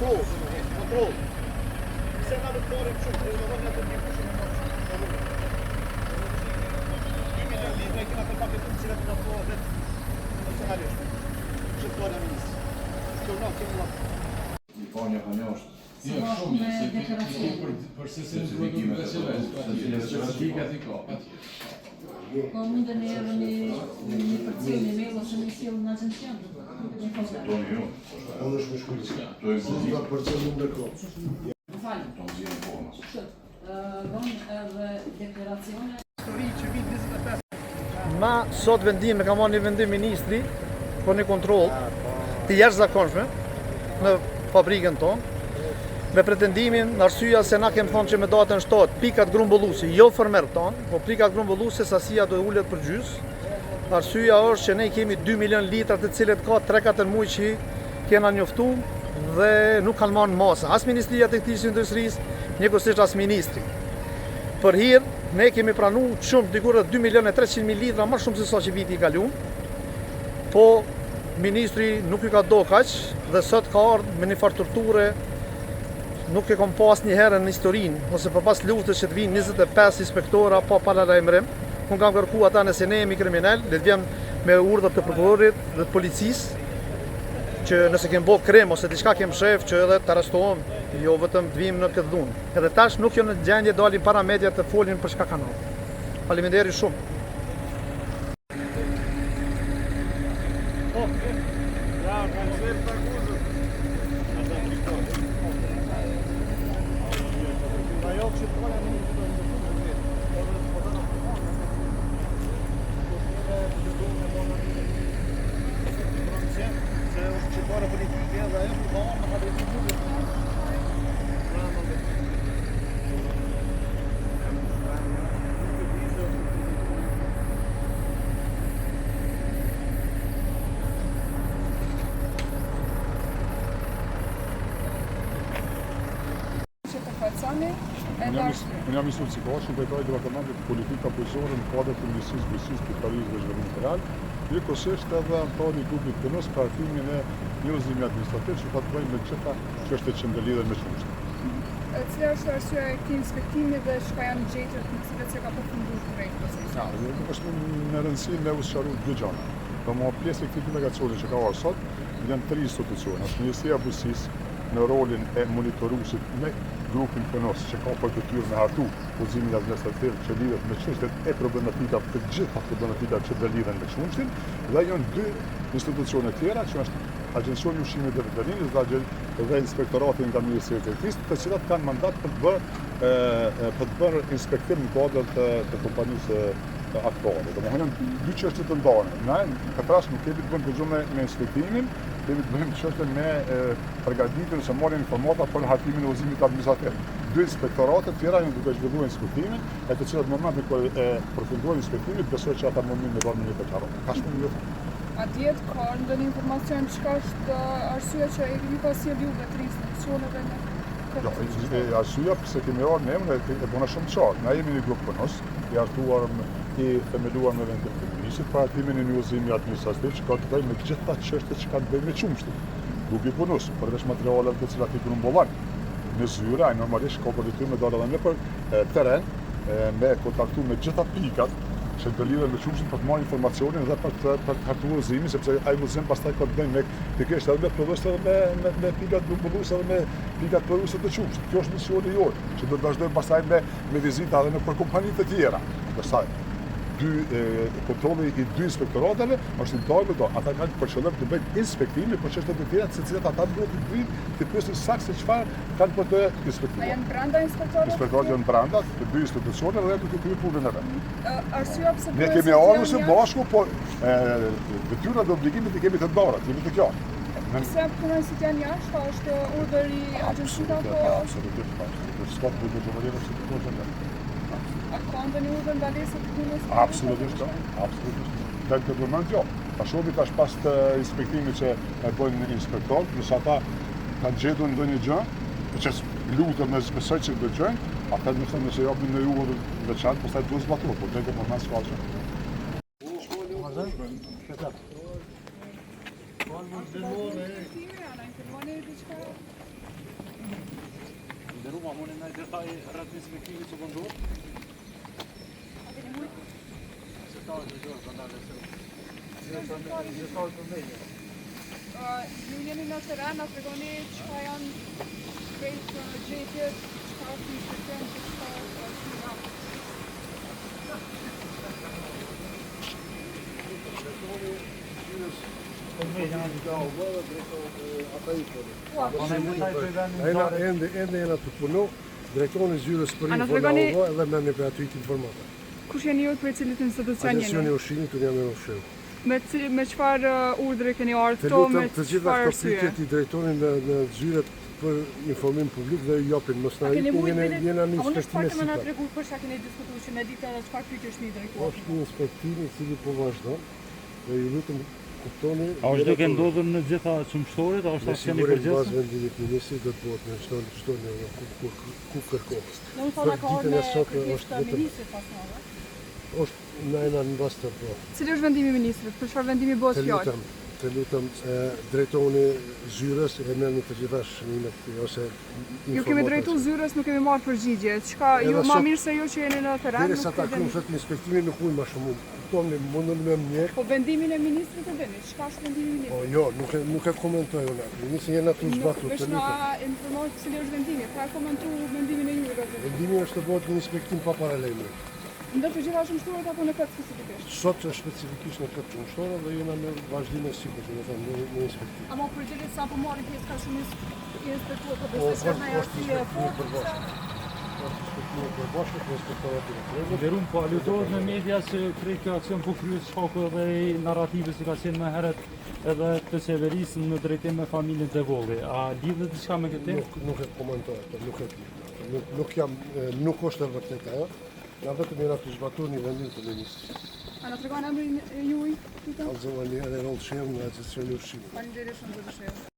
Kontroll. Se na do fare çu, do na do të dikush në mos. 2 milionë lidhë që na ka pakë të cilat na po vetë nacionalisht. Çfarë do ministri? Kjo nuk Japania po është. Jo, shumë se për certifikime të certifikat i ka. Po mundën e edhe një përcjellje një mail ose një sjellje në agencion. Toni jo. Unë është më shkullë. To je Za përcjellje në ndërkohë. Falem. Tonë zgjidhje informas. Vonë edhe deklaracione. histori që vit 25. Ma sot vendim, ka marrë një vendim ministri për një kontroll të jashtëzakonshme në fabrikën tonë, me pretendimin në arsyeja se na kemi thonë që me datën 7 pikat grumbulluese, jo fermer tonë, po pikat grumbulluese sasia do ulet për gjys. Arsyeja është që ne kemi 2 milion litra të cilët ka 3-4 muaj që kena njoftu dhe nuk kanë marrë masa. As Ministria e Teknikës së Industrisë, njëkohësisht as ministri. Për hir, ne kemi pranuar shumë, diku rreth 2 milionë 300.000 litra, më shumë se sa që viti i kaluar. Po ministri nuk i ka do kaq dhe sot ka ardhur me një farë torture. Nuk e kom pas një herë në historinë, ose për pas luftës që të vinë 25 inspektora pa paralajmërim. Unë kam kërku ata nëse ne jemi kriminal, le të vjem me urdhër të prokurorit dhe të policisë, që nëse kem bo krim ose diçka kem shef që edhe të arrestohem, jo vetëm të vim në këtë dhunë. Edhe tash nuk jo në gjendje dalin para media të folin për çka kanë. Faleminderit shumë. Unë jam Isur Cikosh, në drejtoj Departamentit Politika Bujqësore në kuadër të Ministrisë Bujqësisë, Pritërisë dhe Zhvillimit Rural, njëkohësisht edhe anëtari i grupit punës për hartimin e njëzimi administrativ që ka të bëjë me gjitha çështjet që ndërlidhen me çështjen. Cila është arsyeja e këtij inspektimi dhe çka janë gjetjet në cilat se ka përfunduar drejt procesit? Nuk është në rëndësi me u sqaruar dy gjëra. Domo pjesë e këtij delegacioni që ka ardhur sot janë 3 institucione, është Ministria e Bujqësisë në rolin e monitoruesit me grupin punos që ka për detyrë me hartu udhëzimin administrativ që lidhet me çështjet e problematika të gjitha problematikat që lidhen me çështjen, dhe janë 2 institucione tjera që është Agjencioni i Ushqimit dhe Veterinisë dhe Inspektorati nga Ministria e Teknikës, të cilat kanë mandat për të bërë inspektim në kuadër të kompanisë aktore. Domethënë 2 çështje të ndara. Ne këtë rast nuk kemi të bëjmë përgjithë me inspektimin, kemi të bëjmë çështën me përgatitjen ose marrjen informata për hartimin e udhëzimit administrativ. 2 inspektorate tjera janë duke zhvilluar inspektimin, e të cilat në momentin kur e përfundojnë inspektimin, besoj që ata mundin me vënë një përqarrë. Ka shumë jo. A dihet ka ndonjë informacion çka është arsyeja që e kemi pasur juve 3 institucioneve në këtë? Arsyeja pse kemi ardhur ne e bëna shumë qartë. Ne jemi një grup punos, i hartuar i themeluar me vendim të ministrit për hartimin e udhëzimit administrativ që ka të bëjë me gjitha çështjet që kanë të bëjnë me çumshtin. Grupi punos, përveç materialeve të cilat i grumbullojnë në zyra, ai normalisht ka për detyrë me dalë edhe nëpër terren, me kontaktu me gjitha pikat që të lidhen me çumshin për të marrë informacionin dhe për të hartuar udhëzimin, sepse ai udhëzim pastaj ka të bëjë me pikërisht edhe me prodhues edhe me pikat grumbulluese edhe me pikat prodhuese të çumshit. Kjo është misioni jonë, që do të vazhdojmë pastaj me vizita edhe në kompanitë të tjera. Pastaj kontrolli i 2 inspektorateve është ndalë do. Ata kanë për qëllim të bëjnë inspektime për çështjet e tjera, se cilat ata duhet të bëjnë, të pyesin saktë se çfarë kanë për të inspektuar. Janë brenda inspektoratëve? Inspektorat janë brenda të 2 institucioneve dhe duke kryer punën e vet. Arsyeja pse ne kemi ardhur së bashku, po detyrat dhe obligimet i kemi të ndara, jemi të qartë. Pse punonësit janë jashtë, është urdhër i agjencisë apo? Absolutisht. A ka ndonjë urdhër ndalese të punës? Absolutisht. Në këtë moment jo. Pashovi tash pas të inspektimit që e bëjnë inspektorët, nëse ata kanë gjetur ndonjë gjë, që lutem me besoj që do gjën, ata nëse japin në urdhër veçantë, pastaj duhet zbatuar, por në këtë moment s'ka gjë. Nderuar, unë ndaj detaj rreth inspektimit që ndodh. Se ta është gjë vandale se. Ju jeni në teren, na tregoni çka janë krejt gjetjet, çka është inspektim, çka është arsiva. Ende jena të punu, drejtoni zyrës për Ana, info në tregoni- ovo edhe me për aty informata. Kush jeni ju për cilit institucion Agensioni jeni? ushqimit unë jam e ushqim. Me çfarë urdhri keni ardhur Të këto, me lutem të gjitha çfarë këto arsye? pyetje i drejtoni në zyret për informim publik dhe ju japin mos na A keni hikin, mujt jena në A unë inspektim e çfarë më na sipër. tregu për çka keni diskutuar që me ditë edhe çfarë pyetjesh mi drejtuar? Është një inspektim i cili po vazhdon dhe ju lutem kuptoni. A është duke ndodhur në gjitha çmshtorit, a është Në aksion i sigurisht përgjithshëm? bazë vendimit ministrit do të bëhet në çdo në ku kërkohet. Në më thona ka ditën me e sotme kërkesë është të vetëm- ministrit pas madhe. Është në ena në bas të po. Cili është vendimi i ministrit? Për çfarë vendimi bëhet fjalë? Të lutem drejtoni zyrës e merrni të gjitha shënimet ose Ju kemi drejtu zyrës, nuk kemi marrë përgjigje. Çka ju Edhe ma sot- mirë se ju që jeni në teren, Derisa nuk ta e kryem dini. sot inspektimin nuk uj më shumë. Kuptoni, mundun me mjek. Po vendimin e ministrit e dini. Çka është vendimi i Po ministrit? jo, nuk e komentoj unë. Ministri jena të zbatu, Nuk të veç na lutem. informoj cili është vendimi. Pra komentu vendimin e juve. Vendimi është të bëhet një inspektim pa paralajme. Ndër të gjitha shëmshtuarit apo në këtë specifikisht? Sot është specifikisht në këtë qumshtore dhe jena në vazhdime sipër, do të thënë në inspektim. Ama përgjigjet sa po marrin pjesë ka shumë inspektuar, po Po, besoj se është na inspektim arsye i fortë. përbashkët. Është inspektim i përbashkët me inspektorat e rrethet. Derum po alutohet në media se krejt kjo aksion po kryet shkaku edhe i narrativës që ka qenë më herët edhe të qeverisë në drejtim me familjen Devolli. A lidhet diçka me këtë? Nuk e komentoj, nuk e di. Nuk është e vërtetë ajo. Na vetëm jena të zbatuar një vendim të ministrit. A na tregon emrin e juaj? Alzovani edhe rol shem nga gestioni ushqimit. Faleminderit shumë zoti shehu.